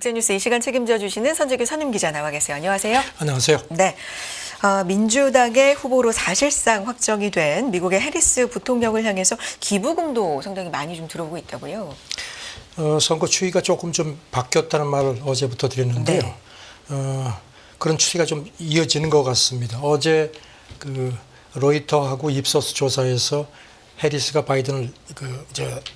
국제뉴스 이 시간 책임져 주시는 선재규 선임기자 나와 계세요. 안녕하세요. 안녕하세요. 네. 민주당의 후보로 사실상 확정이 된 미국의 해리스 부통령을 향해서 기부금도 상당히 많이 좀 들어오고 있다고요. 선거 추이가 조금 좀 바뀌었다는 말을 어제부터 드렸는데요. 네. 그런 추이가 좀 이어지는 것 같습니다. 어제 그 로이터하고 입소스 조사에서 해리스가 바이든을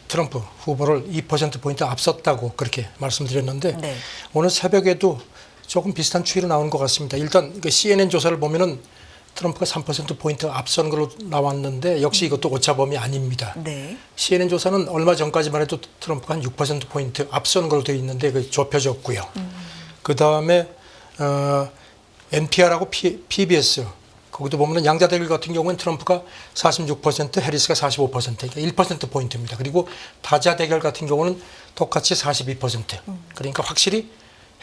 트럼프 후보를 2%포인트 앞섰다고 그렇게 말씀드렸는데 네. 오늘 새벽에도 조금 비슷한 추이로 나온 것 같습니다. 일단 그 CNN 조사를 보면은 트럼프가 3%포인트 앞선 걸로 나왔는데 역시 이것도 오차범위 아닙니다. 네. CNN 조사는 얼마 전까지만 해도 트럼프가 한 6%포인트 앞선 걸로 되어 있는데 그 좁혀졌고요. 그다음에 NPR하고 PBS 거기도 보면 양자 대결 같은 경우는 트럼프가 46%, 해리스가 45%, 그러니까 1%포인트입니다. 그리고 다자 대결 같은 경우는 똑같이 42%. 그러니까 확실히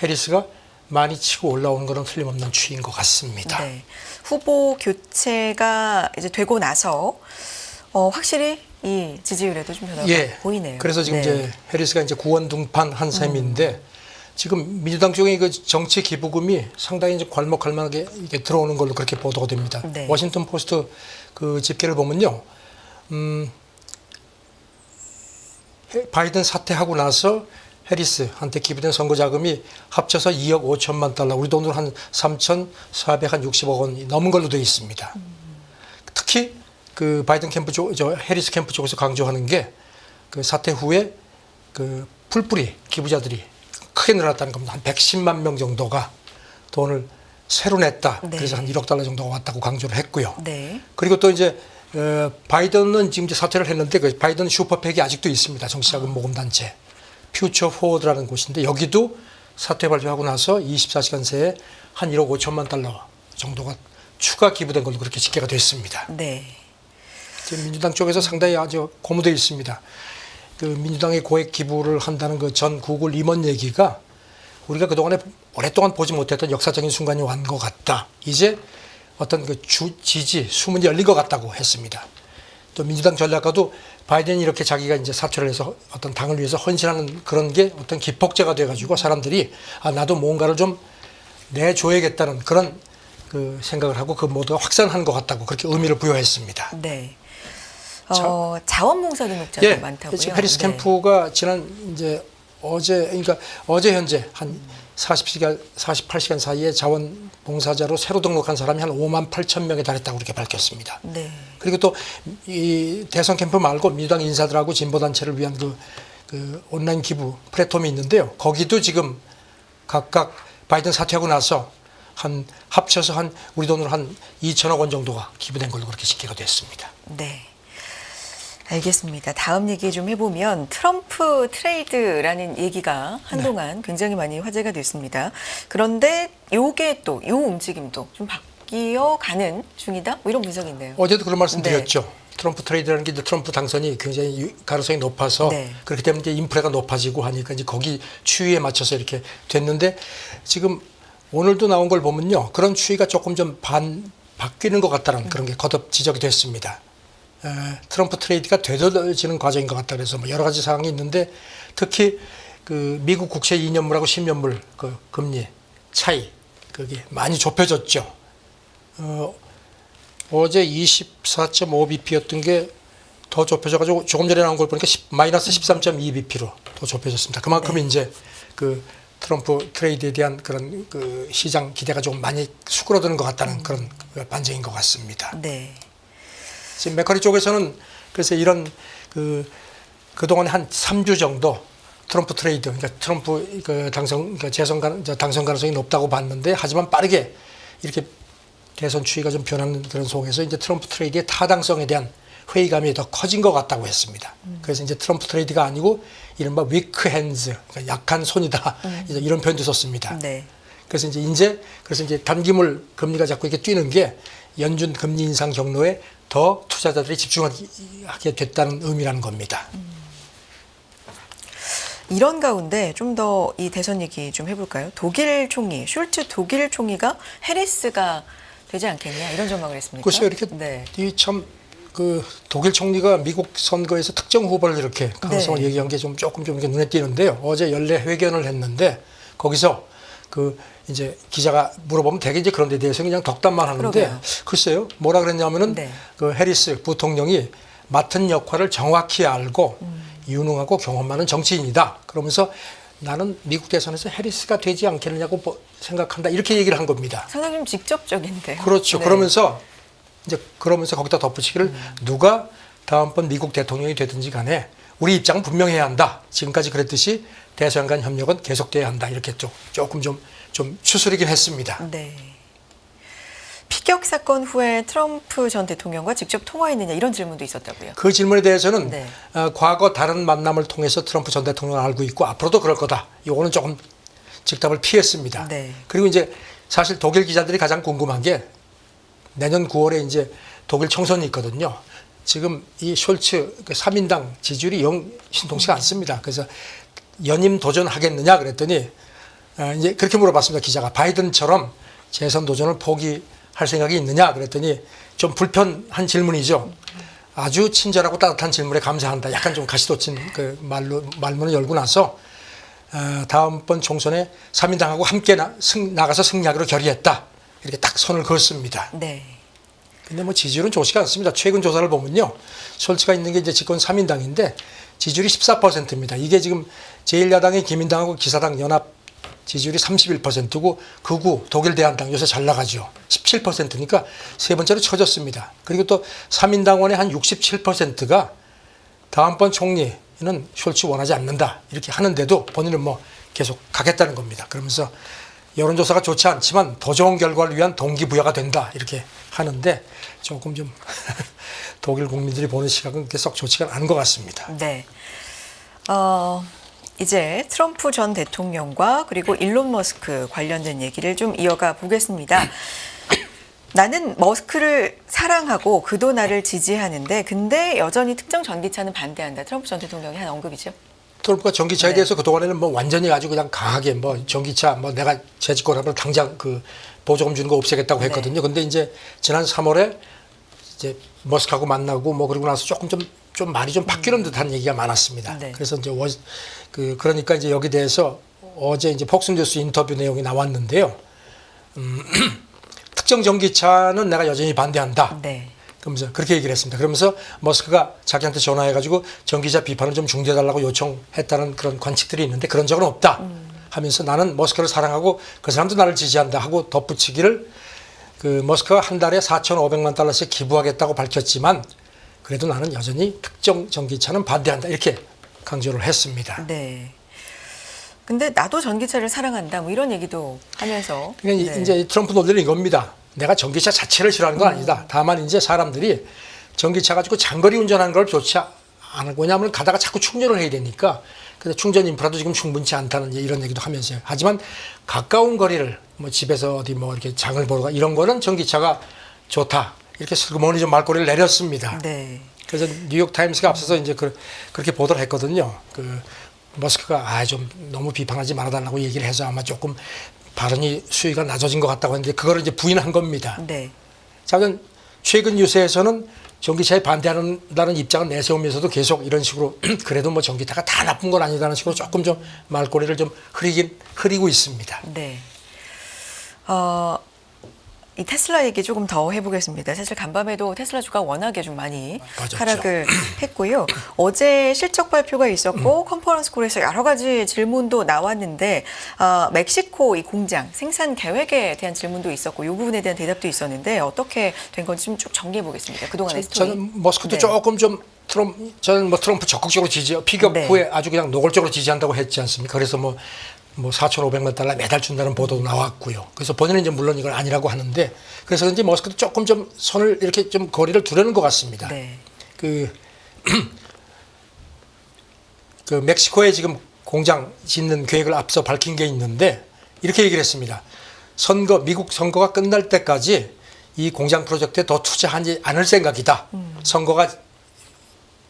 해리스가 많이 치고 올라오는 것은 틀림없는 추이인 것 같습니다. 네. 후보 교체가 이제 되고 나서 확실히 이 지지율에도 좀 변화가 보이네요. 그래서 지금 이제 해리스가 이제 구원등판한 셈인데 지금 민주당 쪽에 그 정치 기부금이 상당히 이제 괄목할만하게 이게 들어오는 걸로 그렇게 보도가 됩니다. 네. 워싱턴 포스트 그 집계를 보면요, 바이든 사퇴하고 나서 해리스한테 기부된 선거 자금이 합쳐서 2억 5천만 달러, 우리 돈으로 한 3,460억 원이 넘은 걸로 되어 있습니다. 특히 그 바이든 캠프 쪽, 해리스 캠프 쪽에서 강조하는 게 그 사퇴 후에 그 풀뿌리 기부자들이 크게 늘어났다는 겁니다. 한 110만 명 정도가 돈을 새로 냈다. 네. 그래서 한 1억 달러 정도가 왔다고 강조를 했고요. 네. 그리고 또 이제 바이든은 지금 이제 사퇴를 했는데 그 바이든 슈퍼팩이 아직도 있습니다. 정치자금 모금 단체 퓨처 포워드라는 곳인데 여기도 사퇴 발표하고 나서 24시간 새에 한 1억 5천만 달러 정도가 추가 기부된 걸로 그렇게 집계가 됐습니다. 네. 지금 민주당 쪽에서 상당히 아주 고무되어 있습니다. 그 민주당이 고액 기부를 한다는 그 전 구글 임원 얘기가 우리가 그동안에 오랫동안 보지 못했던 역사적인 순간이 온 것 같다. 이제 어떤 그 지지 수문이 열린 것 같다고 했습니다. 또 민주당 전략가도 바이든이 이렇게 자기가 이제 사퇴를 해서 어떤 당을 위해서 헌신하는 그런 게 어떤 기폭제가 돼가지고 사람들이 나도 뭔가를 좀 내줘야겠다는 그런 그 생각을 하고 그 모두가 확산한 것 같다고 그렇게 의미를 부여했습니다. 네. 자원봉사 등록자도 많다고요. 지금 해리스 캠프가 지난 이제 그러니까 어제 현재 한 48시간 사이에 자원봉사자로 새로 등록한 사람이 한 5만 8천 명에 달했다고 그렇게 밝혔습니다. 네. 그리고 또 이 대선 캠프 말고 민주당 인사들하고 진보단체를 위한 그 온라인 기부 플랫폼이 있는데요. 거기도 지금 각각 바이든 사퇴하고 나서 한 합쳐서 한 우리 돈으로 한 2천억 원 정도가 기부된 걸로 그렇게 집계가 됐습니다. 네. 알겠습니다. 다음 얘기 좀 해보면 트럼프 트레이드라는 얘기가 한동안 굉장히 많이 화제가 됐습니다. 그런데 요게 또 요 움직임도 좀 바뀌어가는 중이다? 뭐 이런 분석이 있네요. 어제도 그런 말씀 드렸죠. 트럼프 트레이드라는 게 이제 트럼프 당선이 굉장히 가능성이 높아서 그렇기 때문에 이제 인플레가 높아지고 하니까 이제 거기 추이에 맞춰서 이렇게 됐는데 지금 오늘도 나온 걸 보면요. 그런 추이가 조금 좀 바뀌는 것 같다는 그런 게 거듭 지적이 됐습니다. 트럼프 트레이드가 되돌려지는 과정인 것 같다 그래서 뭐 여러 가지 사항이 있는데 특히 그 미국 국채 2년물하고 10년물 그 금리 차이 그게 많이 좁혀졌죠. 어제 24.5bp였던 게 더 좁혀져가지고 조금 전에 나온 걸 보니까 마이너스 13.2bp로 더 좁혀졌습니다. 그만큼 이제 그 트럼프 트레이드에 대한 그런 그 시장 기대가 좀 많이 수그러드는 것 같다는 그런 반증인 것 같습니다. 네. 지금 맥커리 쪽에서는 그래서 이런 그동안 한 3주 정도 트럼프 트레이드, 그러니까 트럼프 당선 가능성이 높다고 봤는데 하지만 빠르게 이렇게 대선 추이가 좀 변하는 그런 속에서 이제 트럼프 트레이드의 타당성에 대한 회의감이 더 커진 것 같다고 했습니다. 그래서 이제 트럼프 트레이드가 아니고 이른바 weak hands, 그러니까 약한 손이다. 이제 이런 표현도 썼습니다. 네. 그래서 이제 단기물 금리가 자꾸 이렇게 뛰는 게 연준 금리 인상 경로에 더 투자자들이 집중하게 됐다는 의미라는 겁니다. 이런 가운데 좀 더 이 대선 얘기 좀 해볼까요? 독일 총리, 슐츠 독일 총리가 해리스가 되지 않겠냐 이런 전망을 했습니까? 글쎄요, 이렇게 참 그 독일 총리가 미국 선거에서 특정 후보를 이렇게 가능성을 얘기한 게 조금 이렇게 눈에 띄는데요. 어제 연례 회견을 했는데 거기서 그 이제 기자가 물어보면 대개 이제 그런 데 대해서 그냥 덕담만 하는데 그러게요. 글쎄요. 뭐라 그랬냐면은 네. 그 해리스 부통령이 맡은 역할을 정확히 알고 유능하고 경험 많은 정치인이다. 그러면서 나는 미국 대선에서 해리스가 되지 않겠느냐고 생각한다. 이렇게 얘기를 한 겁니다. 상당히 좀 직접적인데요. 그렇죠. 네. 그러면서 거기다 덧붙이기를 누가 다음번 미국 대통령이 되든지 간에 우리 입장은 분명해야 한다. 지금까지 그랬듯이 대서양 간 협력은 계속돼야 한다. 이렇게 조금 좀 추스리긴 했습니다. 네. 피격 사건 후에 트럼프 전 대통령과 직접 통화했느냐 이런 질문도 있었다고요. 그 질문에 대해서는 네. 과거 다른 만남을 통해서 트럼프 전 대통령을 알고 있고 앞으로도 그럴 거다. 요거는 조금 즉답을 피했습니다. 네. 그리고 이제 사실 독일 기자들이 가장 궁금한 게 내년 9월에 이제 독일 총선이 있거든요. 지금 이 숄츠 그 3인당 지지율이 영 신통치가 않습니다. 그래서 연임 도전하겠느냐 그랬더니 이제 그렇게 물어봤습니다. 기자가 바이든처럼 재선 도전을 포기할 생각이 있느냐 그랬더니 좀 불편한 질문이죠. 아주 친절하고 따뜻한 질문에 감사한다. 약간 좀 가시돋친 그 말문을 열고 나서 다음번 총선에 3인당하고 함께 나가서 승리하기로 결의했다. 이렇게 딱 선을 그었습니다. 네. 근데 뭐 지지율은 좋지가 않습니다. 최근 조사를 보면요. 숄츠가 있는 게 이제 집권 3인당인데 지지율이 14%입니다. 이게 지금 제1야당의 기민당하고 기사당 연합 지지율이 31%고 극우 독일 대한당 요새 잘 나가죠. 17%니까 세 번째로 처졌습니다. 그리고 또 3인당원의 한 67%가 다음번 총리는 숄츠 원하지 않는다. 이렇게 하는데도 본인은 뭐 계속 가겠다는 겁니다. 그러면서 여론조사가 좋지 않지만 더 좋은 결과를 위한 동기부여가 된다. 이렇게 하는데 조금 좀 독일 국민들이 보는 시각은 그렇게 썩 좋지가 않은 것 같습니다. 네. 이제 트럼프 전 대통령과 그리고 일론 머스크 관련된 얘기를 좀 이어가 보겠습니다. 나는 머스크를 사랑하고 그도 나를 지지하는데 근데 여전히 특정 전기차는 반대한다. 트럼프 전 대통령이 한 언급이죠. 트럼프가 전기차에 네. 대해서 그동안에는 뭐 완전히 아주 그냥 강하게 뭐 전기차 뭐 내가 재집권하면 당장 그 보조금 주는 거 없애겠다고 네. 했거든요. 근데 이제 지난 3월에 이제 머스크하고 만나고 뭐 그러고 나서 조금 좀 말이 좀 바뀌는 듯한 얘기가 많았습니다. 네. 그래서 이제 그러니까 이제 여기 대해서 어제 이제 폭스뉴스 인터뷰 내용이 나왔는데요. 특정 전기차는 내가 여전히 반대한다. 네. 그러면서 그렇게 얘기를 했습니다. 그러면서 머스크가 자기한테 전화해가지고 전기차 비판을 좀 중재해달라고 요청했다는 그런 관측들이 있는데 그런 적은 없다 하면서 나는 머스크를 사랑하고 그 사람도 나를 지지한다 하고 덧붙이기를 그 머스크가 한 달에 4,500만 달러씩 기부하겠다고 밝혔지만 그래도 나는 여전히 특정 전기차는 반대한다 이렇게 강조를 했습니다. 네. 근데 나도 전기차를 사랑한다 뭐 이런 얘기도 하면서 그러니까 네. 이제 트럼프 논리는 이겁니다. 내가 전기차 자체를 싫어하는 건 아니다. 다만 이제 사람들이 전기차 가지고 장거리 운전하는 걸 좋지 않고 왜냐하면 가다가 자꾸 충전을 해야 되니까 그래서 충전 인프라도 지금 충분치 않다는 이런 얘기도 하면서요. 하지만 가까운 거리를 뭐 집에서 어디 뭐 이렇게 장을 보러 가 이런 거는 전기차가 좋다. 이렇게 슬그머니 좀 말꼬리를 내렸습니다. 네. 그래서 뉴욕 타임스가 앞서서 이제 그렇게 보도를 했거든요. 그 머스크가 좀 너무 비판하지 말아달라고 얘기를 해서 아마 조금 발언이 수위가 낮아진 것 같다고 했는데 그거를 이제 부인한 겁니다. 네. 최근 유세에서는 전기차에 반대한다는 입장을 내세우면서도 계속 이런 식으로 그래도 뭐 전기차가 다 나쁜 건 아니다는 식으로 조금 좀 말꼬리를 좀 흐리고 있습니다. 네. 이 테슬라 얘기 조금 더 해보겠습니다. 사실 간밤에도 테슬라 주가 워낙에 좀 많이 빠졌죠. 하락을 했고요. 어제 실적 발표가 있었고 컨퍼런스 콜에서 여러 가지 질문도 나왔는데 멕시코 이 공장 생산 계획에 대한 질문도 있었고 이 부분에 대한 대답도 있었는데 어떻게 된 건지 좀 쭉 정리해 보겠습니다. 그동안의 스토리. 저는 머스크도 네. 조금 좀 저는 뭐 트럼프 적극적으로 피격 네. 후에 아주 그냥 노골적으로 지지한다고 했지 않습니까? 그래서 뭐 4,500만 달러 매달 준다는 보도도 나왔고요. 그래서 본인은 이제 물론 이걸 아니라고 하는데 그래서 이제 머스크도 조금 좀 손을 이렇게 좀 거리를 두려는 것 같습니다. 네. 그 멕시코에 지금 공장 짓는 계획을 앞서 밝힌 게 있는데 이렇게 얘기를 했습니다. 미국 선거가 끝날 때까지 이 공장 프로젝트에 더 투자하지 않을 생각이다. 선거가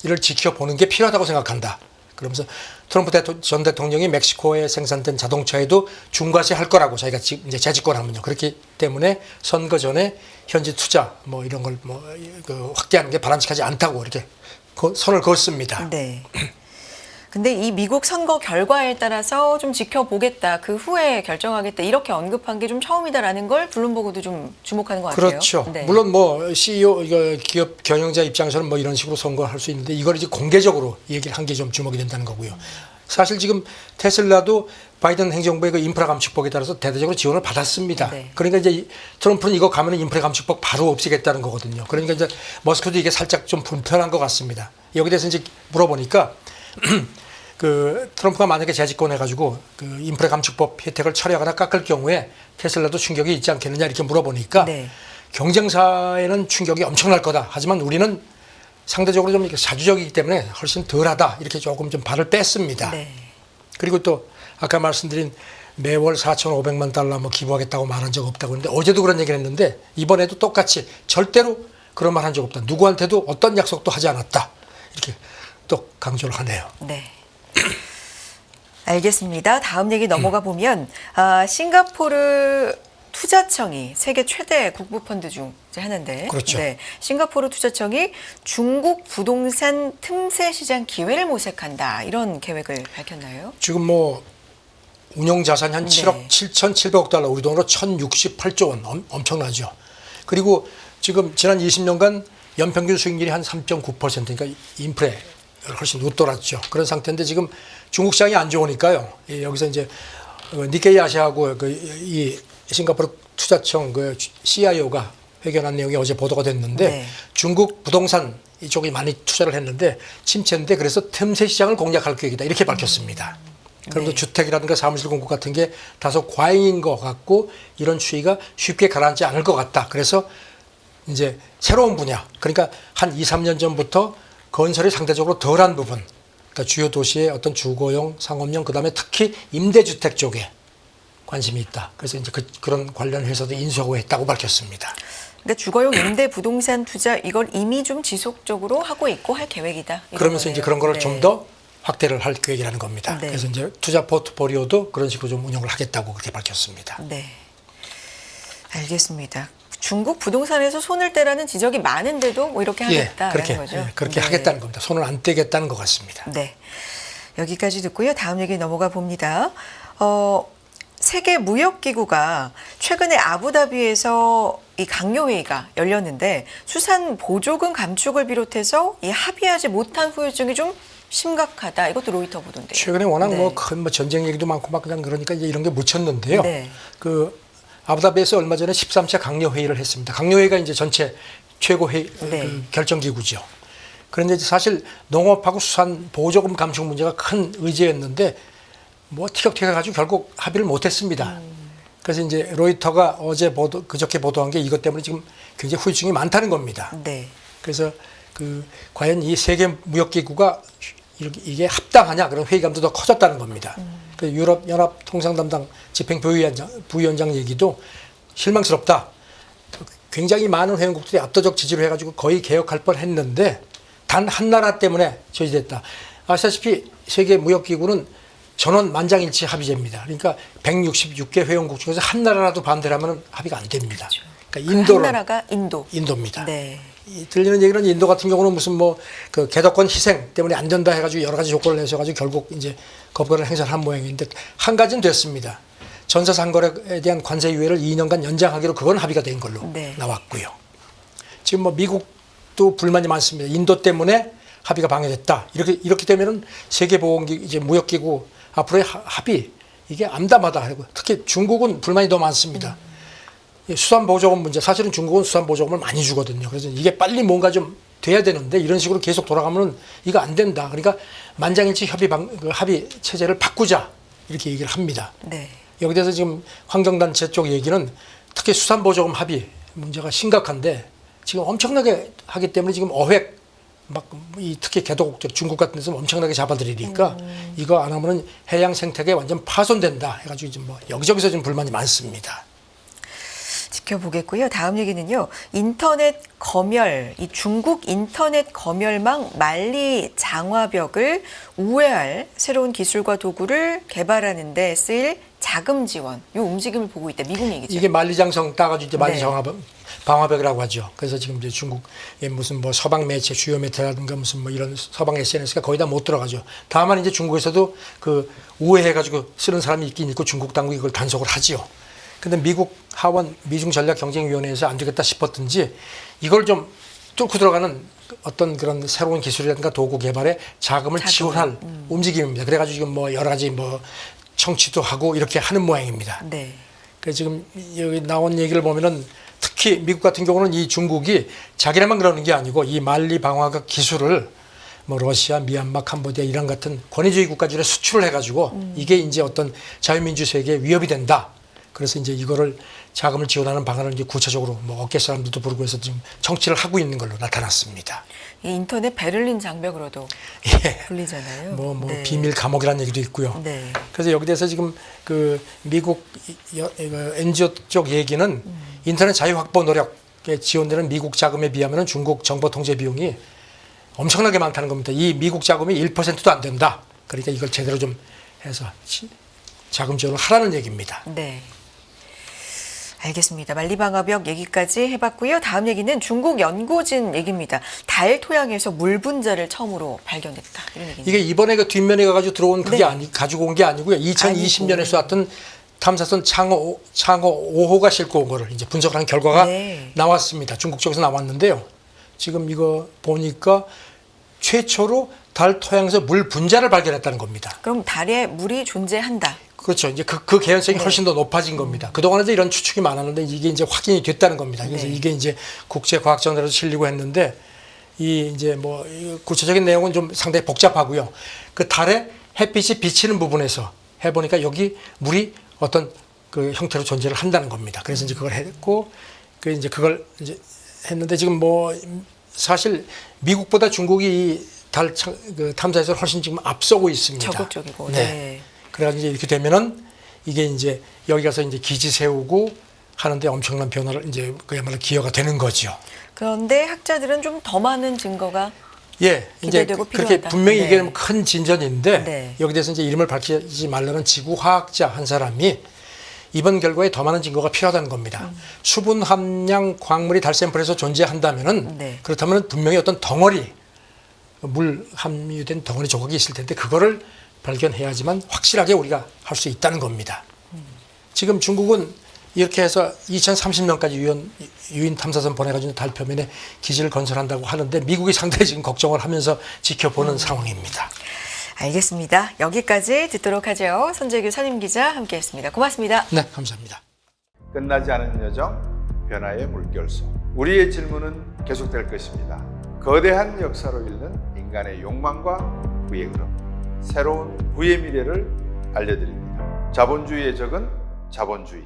이를 지켜보는 게 필요하다고 생각한다. 그러면서 트럼프 전 대통령이 멕시코에 생산된 자동차에도 중과세 할 거라고 자기가 이제 재집권하면요. 그렇기 때문에 선거 전에 현지 투자 뭐 이런 걸 확대하는 게 바람직하지 않다고 이렇게 선을 그었습니다. 네. 근데 이 미국 선거 결과에 따라서 좀 지켜보겠다, 그 후에 결정하겠다 이렇게 언급한 게 좀 처음이다라는 걸 블룸버그도 좀 주목하는 것 같아요. 그렇죠. 네. 물론 뭐 CEO 이거 기업 경영자 입장에서는 뭐 이런 식으로 선거할 수 있는데 이걸 이제 공개적으로 얘기를 한 게 좀 주목이 된다는 거고요. 사실 지금 테슬라도 바이든 행정부의 그 인프라 감축법에 따라서 대대적으로 지원을 받았습니다. 네. 그러니까 이제 트럼프는 이거 가면은 인프라 감축법 바로 없애겠다는 거거든요. 그러니까 이제 머스크도 이게 살짝 좀 불편한 것 같습니다. 여기 대해서 이제 물어보니까 그 트럼프가 만약에 재집권해가지고 그 인프라 감축법 혜택을 철회하거나 깎을 경우에 테슬라도 충격이 있지 않겠느냐 이렇게 물어보니까 네. 경쟁사에는 충격이 엄청날 거다. 하지만 우리는 상대적으로 좀 이렇게 사주적이기 때문에 훨씬 덜하다. 이렇게 조금 좀 발을 뺐습니다. 네. 그리고 또 아까 말씀드린 매월 4,500만 달러 뭐 기부하겠다고 말한 적 없다고 했는데 어제도 그런 얘기를 했는데 이번에도 똑같이 절대로 그런 말 한 적 없다. 누구한테도 어떤 약속도 하지 않았다. 이렇게 또 강조를 하네요. 네. 알겠습니다. 다음 얘기 넘어가 보면 싱가포르 투자청이 세계 최대 국부 펀드 중 하나인데, 그렇죠. 네, 싱가포르 투자청이 중국 부동산 틈새 시장 기회를 모색한다 이런 계획을 밝혔나요? 지금 뭐 운용 자산이 한 네. 7억 7,700억 달러, 우리 돈으로 1,068조 원, 엄청나죠. 그리고 지금 지난 20년간 연평균 수익률이 한 3.9%, 그러니까 인프레 훨씬 웃돌았죠. 그런 상태인데 지금 중국 시장이 안 좋으니까요. 여기서 이제 니케이 아시아하고 이 싱가포르 투자청 그 CIO가 회견한 내용이 어제 보도가 됐는데 네. 중국 부동산 이쪽이 많이 투자를 했는데 침체인데 그래서 틈새 시장을 공략할 계획이다 이렇게 밝혔습니다. 그럼 또 주택이라든가 사무실 공급 같은 게 다소 과잉인 것 같고 이런 추이가 쉽게 가라앉지 않을 것 같다. 그래서 이제 새로운 분야, 그러니까 한 2, 3년 전부터 건설이 상대적으로 덜한 부분, 그러니까 주요 도시의 어떤 주거용, 상업용, 그다음에 특히 임대주택 쪽에 관심이 있다. 그래서 이제 그런 관련 회사도 인수하고 했다고 밝혔습니다. 그러니까 주거용 임대 부동산 투자 이걸 이미 좀 지속적으로 하고 있고 할 계획이다. 이런 그러면서 거네요. 이제 그런 거를 네. 좀 더 확대를 할 계획이라는 겁니다. 네. 그래서 이제 투자 포트폴리오도 그런 식으로 좀 운영을 하겠다고 그렇게 밝혔습니다. 네. 알겠습니다. 중국 부동산에서 손을 떼라는 지적이 많은데도 뭐 이렇게 하겠다라는 그렇게, 거죠. 그렇게 네. 하겠다는 겁니다. 손을 안 떼겠다는 것 같습니다. 네. 여기까지 듣고요. 다음 얘기 넘어가 봅니다. 세계 무역기구가 최근에 아부다비에서 이 강요회의가 열렸는데 수산 보조금 감축을 비롯해서 이 합의하지 못한 후유증이 좀 심각하다. 이것도 로이터 보도인데요. 최근에 워낙 네. 뭐 큰 뭐 전쟁 얘기도 많고 막 그냥 그러니까 이제 이런 게 묻혔는데요. 네. 그 아부다비에서 얼마 전에 13차 강요 회의를 했습니다. 강요 회의가 이제 전체 최고 회의 네. 그 결정 기구죠. 그런데 이제 사실 농업하고 수산 보조금 감축 문제가 큰 의제였는데 뭐 티격태격 가지고 결국 합의를 못했습니다. 그래서 이제 로이터가 어제 그저께 보도한 게 이것 때문에 지금 굉장히 후유증이 많다는 겁니다. 네. 그래서 그 과연 이 세계 무역기구가 이게 합당하냐 그런 회의감도 더 커졌다는 겁니다. 그 유럽 연합 통상 담당 집행 부위원장 얘기도 실망스럽다. 굉장히 많은 회원국들이 압도적 지지를 해가지고 거의 개혁할 뻔했는데 단 한 나라 때문에 저지됐다. 아시다시피 세계 무역기구는 전원 만장일치 합의제입니다. 그러니까 166개 회원국 중에서 한 나라라도 반대를 하면 합의가 안 됩니다. 그러니까 한 나라가 인도입니다. 네. 들리는 얘기는 인도 같은 경우는 무슨 뭐 그 개덕권 희생 때문에 안 된다 해가지고 여러 가지 조건을 내셔가지고 결국 이제 거부를 행사를 한 모양인데 한 가지는 됐습니다. 전사 상거래에 대한 관세 유예를 2년간 연장하기로 그건 합의가 된 걸로 네. 나왔고요. 지금 뭐 미국도 불만이 많습니다. 인도 때문에 합의가 방해됐다. 이렇게 되면은 세계보건기 이제 무역기구 앞으로의 합의 이게 암담하다. 특히 중국은 불만이 더 많습니다. 수산보조금 문제, 사실은 중국은 수산보조금을 많이 주거든요. 그래서 이게 빨리 뭔가 좀 돼야 되는데 이런 식으로 계속 돌아가면 이거 안 된다. 그러니까 만장일치 합의 체제를 바꾸자 이렇게 얘기를 합니다. 네. 여기 대해서 지금 환경단체 쪽 얘기는 특히 수산보조금 합의 문제가 심각한데 지금 엄청나게 하기 때문에 지금 어획 막 이 특히 개도국들 중국 같은 데서 엄청나게 잡아들이니까 이거 안 하면은 해양 생태계 완전 파손된다 해가지고 지금 뭐 여기저기서 지금 불만이 많습니다. 지켜보겠고요. 다음 얘기는요. 인터넷 검열, 이 중국 인터넷 검열망 만리 장화벽을 우회할 새로운 기술과 도구를 개발하는 데 쓰일 자금 지원, 이 움직임을 보고 있다. 미국 얘기죠. 이게 만리장성 따가지고 이제 만리 네. 방화벽이라고 하죠. 그래서 지금 이제 중국의 무슨 뭐 서방 매체, 주요 매체라든가 무슨 뭐 이런 서방 SNS가 거의 다 못 들어가죠. 다만 이제 중국에서도 그 우회해가지고 쓰는 사람이 있긴 있고 중국 당국이 그걸 단속을 하지요. 근데 미국 하원 미중전략경쟁위원회에서 안 되겠다 싶었든지 이걸 좀 뚫고 들어가는 어떤 그런 새로운 기술이라든가 도구 개발에 자금을 지원할 움직임입니다. 그래가지고 지금 뭐 여러 가지 뭐 청취도 하고 이렇게 하는 모양입니다. 네. 그래서 지금 여기 나온 얘기를 보면은 특히 미국 같은 경우는 이 중국이 자기네만 그러는 게 아니고 이 만리 방화벽 기술을 뭐 러시아, 미얀마, 캄보디아, 이란 같은 권위주의 국가들에 수출을 해가지고 이게 이제 어떤 자유민주 세계에 위협이 된다. 그래서 이제 이거를 자금을 지원하는 방안을 이제 구체적으로 뭐 업계 사람들도 부르고 해서 지금 청취를 하고 있는 걸로 나타났습니다. 이 인터넷 베를린 장벽으로도 예. 불리잖아요. 뭐 네. 비밀 감옥이라는 얘기도 있고요. 네. 그래서 여기 대해서 지금 그 미국 NGO 쪽 얘기는 인터넷 자유 확보 노력에 지원되는 미국 자금에 비하면 중국 정보 통제 비용이 엄청나게 많다는 겁니다. 이 미국 자금이 1%도 안 된다. 그러니까 이걸 제대로 좀 해서 자금 지원을 하라는 얘기입니다. 네. 알겠습니다. 만리방화벽 얘기까지 해봤고요. 다음 얘기는 중국 연고진 얘기입니다. 달 토양에서 물 분자를 처음으로 발견했다. 이런 얘기입니다. 이게 이번에 그 뒷면에 가지고 들어온 그게 네. 가지고 온 게 아니고요. 2020년에 쏘았던 탐사선 창어 5호가 싣고 온 거를 이제 분석을 한 결과가 네. 나왔습니다. 중국 쪽에서 나왔는데요. 지금 이거 보니까 최초로 달 토양에서 물 분자를 발견했다는 겁니다. 그럼 달에 물이 존재한다. 그렇죠. 이제 그 개연성이 네. 훨씬 더 높아진 겁니다. 그동안에도 이런 추측이 많았는데 이게 이제 확인이 됐다는 겁니다. 그래서 네. 이게 이제 국제과학저널에서 실리고 했는데 이 이제 뭐 구체적인 내용은 좀 상당히 복잡하고요. 그 달에 햇빛이 비치는 부분에서 해보니까 여기 물이 어떤 그 형태로 존재를 한다는 겁니다. 그래서 이제 그걸 했고 그 이제 그걸 이제 했는데 지금 뭐 사실 미국보다 중국이 달 그 탐사에서 훨씬 지금 앞서고 있습니다. 적극적이고. 네. 네. 그래가지고 이제 이렇게 되면은 이게 이제 여기 가서 이제 기지 세우고 하는데 엄청난 변화를 이제 그야말로 기여가 되는 거죠. 그런데 학자들은 좀 더 많은 증거가 예, 이제 기대되고 그렇게 필요하다. 분명히 네. 이게 큰 진전인데 네. 여기 대해서 이제 이름을 밝히지 말라는 지구화학자 한 사람이 이번 결과에 더 많은 증거가 필요하다는 겁니다. 수분 함량 광물이 달 샘플에서 존재한다면은 네. 그렇다면 분명히 어떤 덩어리 물 함유된 덩어리 조각이 있을 텐데 그거를 발견해야지만 확실하게 우리가 할 수 있다는 겁니다. 지금 중국은 이렇게 해서 2030년까지 유인 탐사선 보내가지고 달 표면에 기지를 건설한다고 하는데 미국이 상당히 지금 걱정을 하면서 지켜보는 상황입니다. 알겠습니다. 여기까지 듣도록 하죠. 손재규 선임기자 함께했습니다. 고맙습니다. 네, 감사합니다. 끝나지 않은 여정, 변화의 물결소. 우리의 질문은 계속될 것입니다. 거대한 역사로 읽는 인간의 욕망과 부의 흐름. 새로운 부의 미래를 알려드립니다. 자본주의의 적은 자본주의.